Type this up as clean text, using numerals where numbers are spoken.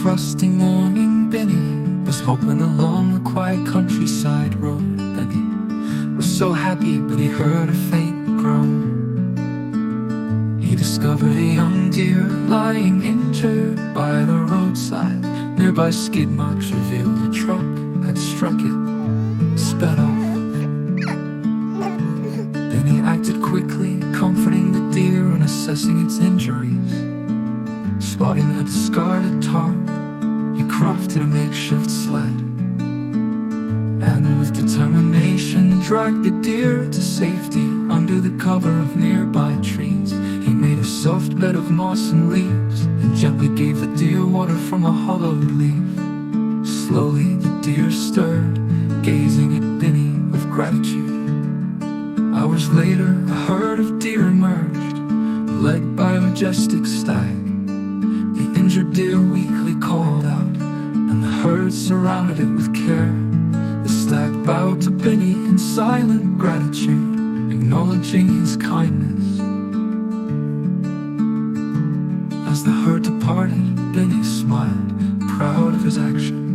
frosty morning, Binni was hoping along the quiet countryside road. Binni was so happy, but he heard a faint groan. He discovered a young deer lying injured by the roadside. Nearby skid marks revealed the truck had struck it, sped off. Then he acted quickly, comforting the deer and assessing its injuries. Spotting a discarded tarp, he crafted a makeshift sled, and with determination dragged the deer to safety under the cover of nearby trees. He made a soft bed of moss and leaves and gently gave the deer water from a hollowed leaf. Slowly the deer stirred, gazing at Binni with gratitude. Hours later, a herd of deer emerged, led by a majestic stag. The injured deer weakly called out, and the herd surrounded it with care. The stag bowed to Binni in silent gratitude, acknowledging his kindness. As the herd departed, Binni smiled, proud of his action.